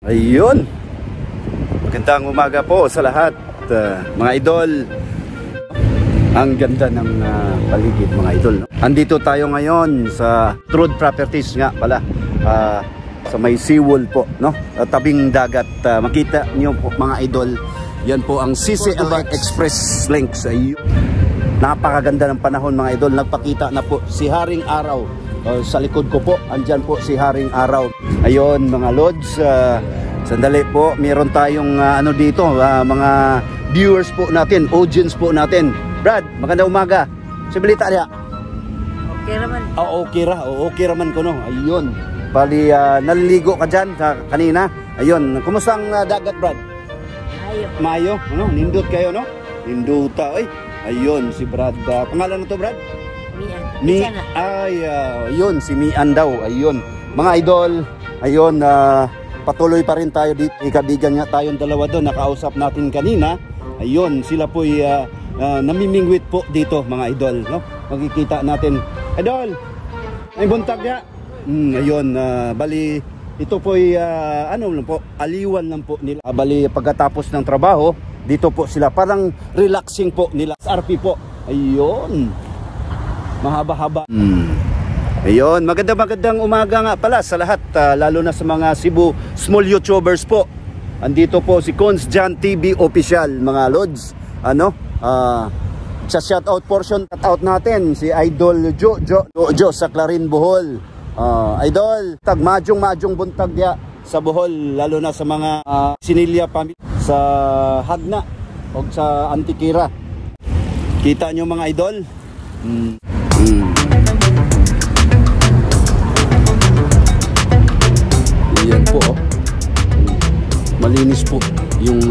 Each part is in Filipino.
Ayun. Magandang umaga po sa lahat, mga idol. Ang ganda ng paligid, mga idol, no? Andito tayo ngayon sa Trude Properties nga pala, sa may seawall po, no? Tabing dagat. Makita niyo po, mga idol, yan po ang CCLX Express Links. Ayun. Napakaganda ng panahon, mga idol. Nagpakita na po si Haring Araw. Sa likod ko po, andyan po si Haring Araw. Ayun, mga lods, sandali po, meron tayong ano dito, mga viewers po natin, audience po natin. Brad, magandang umaga. Sibilita niya. Okay naman. Okay raman ko, no. Ayun. Bali, naliligo ka dyan kanina. Ayun, kumusta ang dagat, Brad? Mayo. Ano? Nindot kayo, no? Ninduta, ay. Ayun, si Brad. Pangalan na to, Brad? Mian. Ayun, si Mian daw. Ayun. Mga idol, ayun, patuloy pa rin tayo dito. Ikabigan nga tayong dalawa doon. Nakausap natin kanina. Ayun, sila po'y namimingwit po dito, mga idol, no? Makikita natin. Idol, ay buntag ya. Ayun, bali, ito po'y, ano lang po, aliwan lang po nila. Bali, pagkatapos ng trabaho, dito po sila. Parang relaxing po nila. SRP po. Ayun. Mahaba-haba. Ayun, magandang umaga nga pala sa lahat, lalo na sa mga Cebu small YouTubers po. Andito po si Cons Jan TV Official, mga lods. Ano? Sa shoutout portion, shoutout natin si Idol Jo sa Clarin, Bohol. Idol, majong buntag dia sa Bohol, lalo na sa mga Sinilya family sa Hagna o sa Antikira. Kita nyo, mga idol? Yan po, oh. Malinis po yung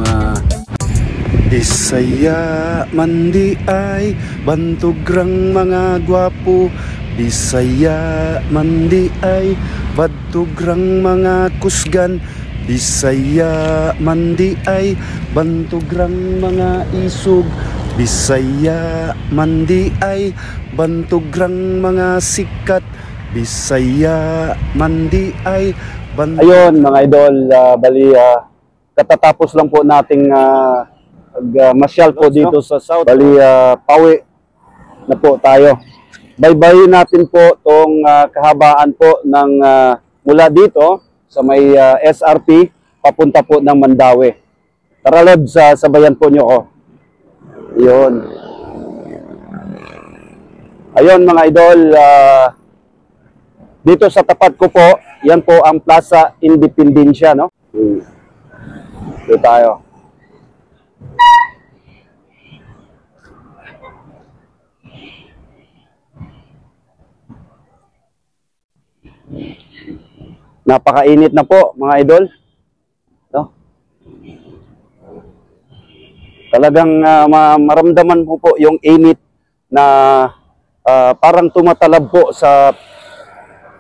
Bisaya mandi ay bantugrang mga gwapo, Bisaya mandi ay bantugrang mga kusgan, Bisaya mandi ay bantugrang mga isog, Bisaya mandi ay bantugrang mga sikat, Bisaya mandi ay Ayun, mga idol, bali, katatapos lang po nating masyal po dito sa South. Bali, pauwi na po tayo. Baybayin natin po tong kahabaan po ng mula dito sa may SRP papunta po ng Mandaue. Tara, Lods, sabayan po nyo ko. Ayun. Ayun, mga idol, dito sa tapat ko po, yan po ang Plaza Independencia, no? Dito tayo. Napakainit na po, mga idol. No? Talagang maramdaman mo po yung init na parang tumatalab po sa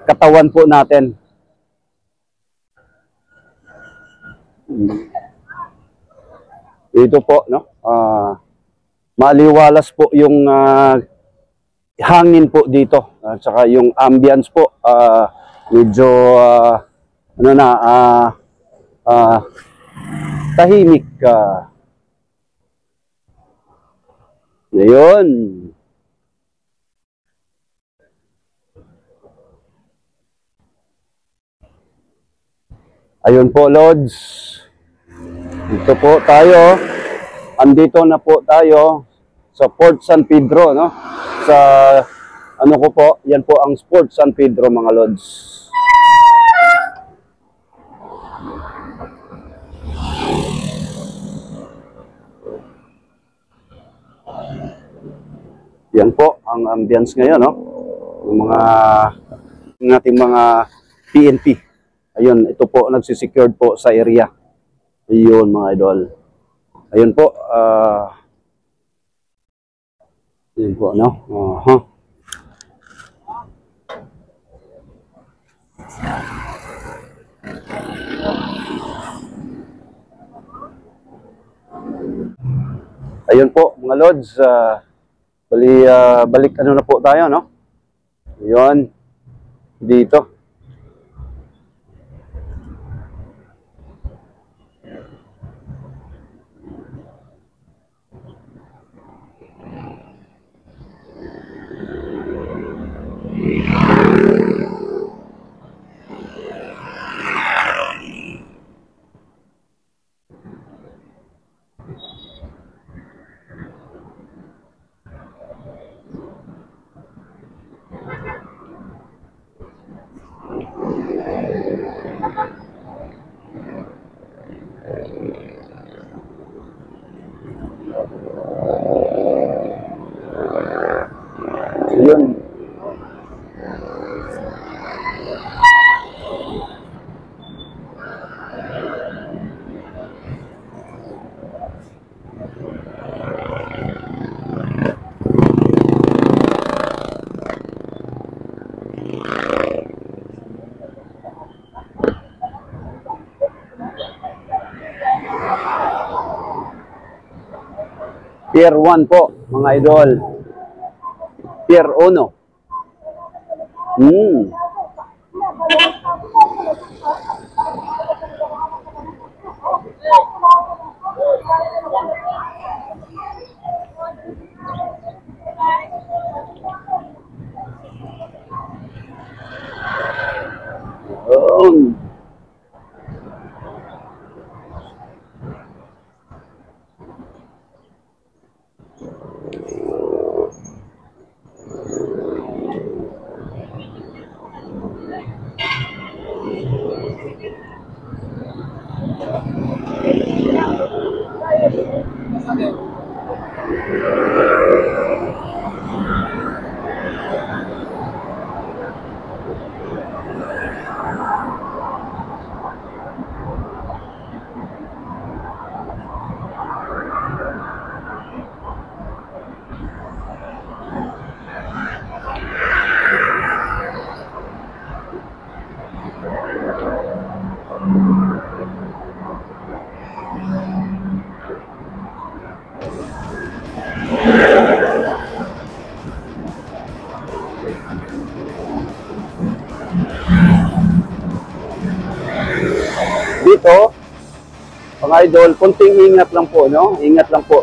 katawan po natin. Dito po, no? Maliwalas po yung hangin po dito. At saka yung ambience po, medyo ano na, tahimik. Ngayon. Ayun po, Lods. Dito po tayo. Andito na po tayo sa Port San Pedro, no? Sa ano ko po, yan po ang Port San Pedro, mga Lods. Yan po ang ambience ngayon, no? Yung mga ating mga PNP. Ayun, ito po nagsisecured po sa area. Ayun, mga idol. Ayun po, ayun po, no? Ayun po, mga Lods, balik ano na po tayo, no? Ayun, dito. Tier 1 po, mga idol. Tier 1. Hmm. Yun. Dito, mga idol, konting ingat lang po, no? Ingat lang po.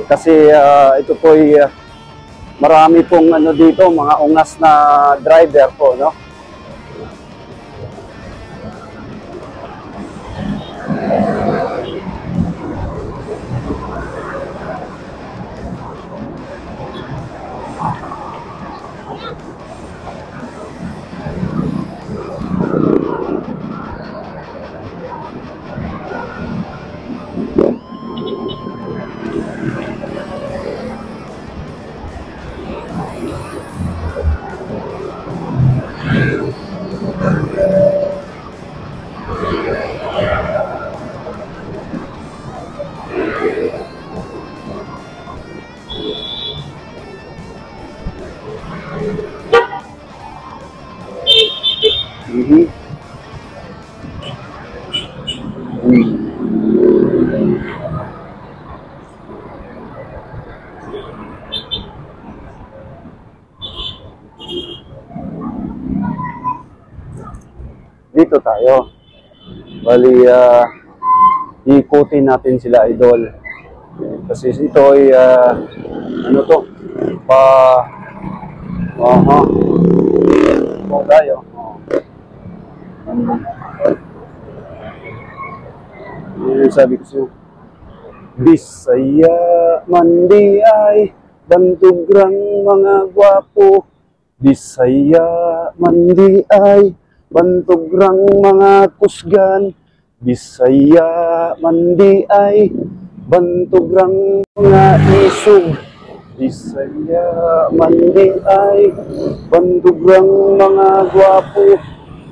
Kasi ito po ay marami pong ano dito, mga ungas na driver po, no? Mhm. Dito tayo. Bali, ikutin natin sila, idol. Kasi ito ay, ano to? Aha. Ito tayo. Yan sabi ko siya. Bisaya mandi ay bantugrang mga gwapo. Bisaya mandi ay bantugrang mga kusgan. Bisaya mandi ay bantugrang mga isog. Bisaya mandi ay bantugrang mga gwapo.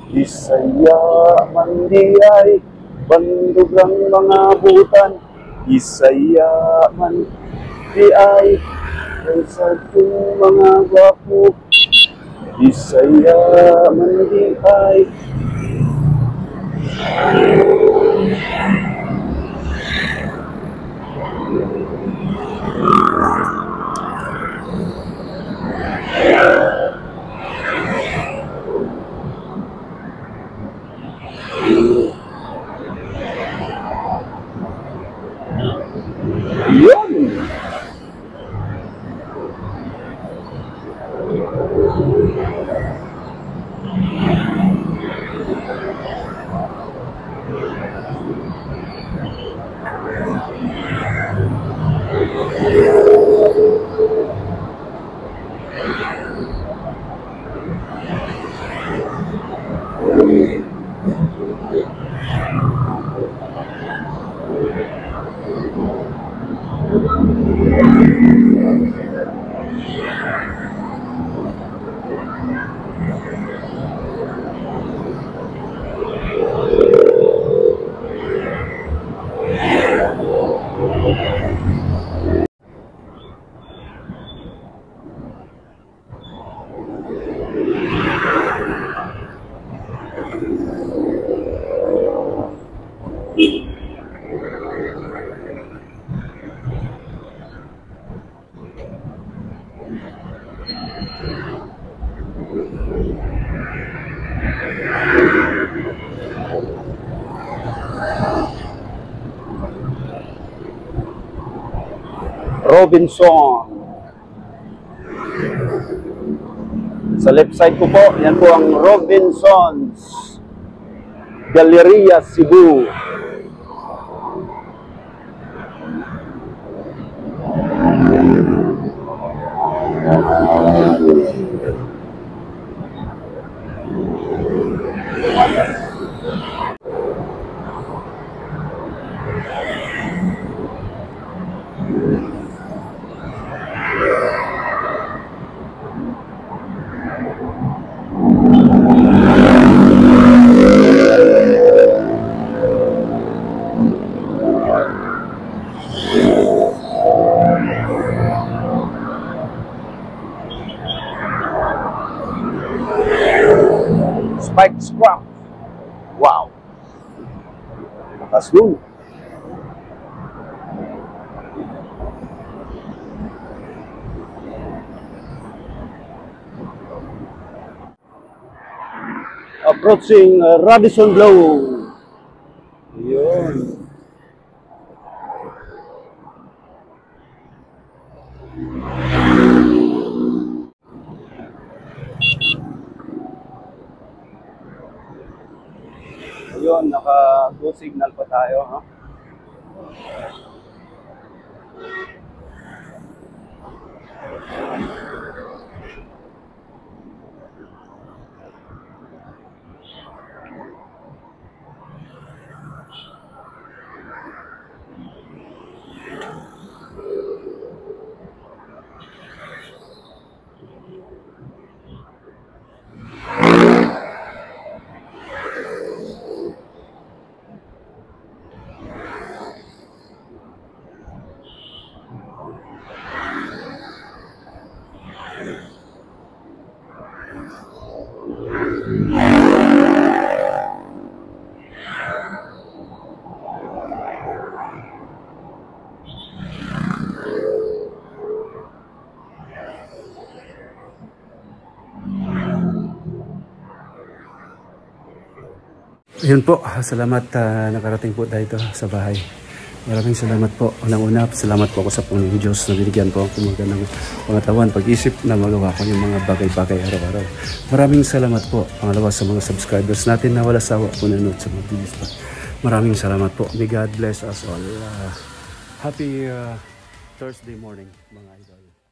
Bisaya mandi ay bantugrang mga butan. Bisaya mandi ay bantugrang mga gwapo. Bisaya mandi ay yun. Robinson. Sa left side ko po, yan po ang Robinson's Galleria Cebu. Spike scrap. Wow. Nakaslow. Approaching Radisson Blu. Yun. Ayun, naka-go signal pa tayo, ha? Ayun po, salamat nakarating po tayo dito sa bahay. Maraming salamat po. Unang-una, salamat po ako sa Panginoong Diyos na binigyan po ako ng pangatawan, pag-isip na magawa ko yung mga bagay-bagay araw-araw. Maraming salamat po. Pangalawa sa mga subscribers natin na wala sawa po nanood sa mga videos pa. Maraming salamat po. May God bless us all. Happy Thursday morning, mga idol.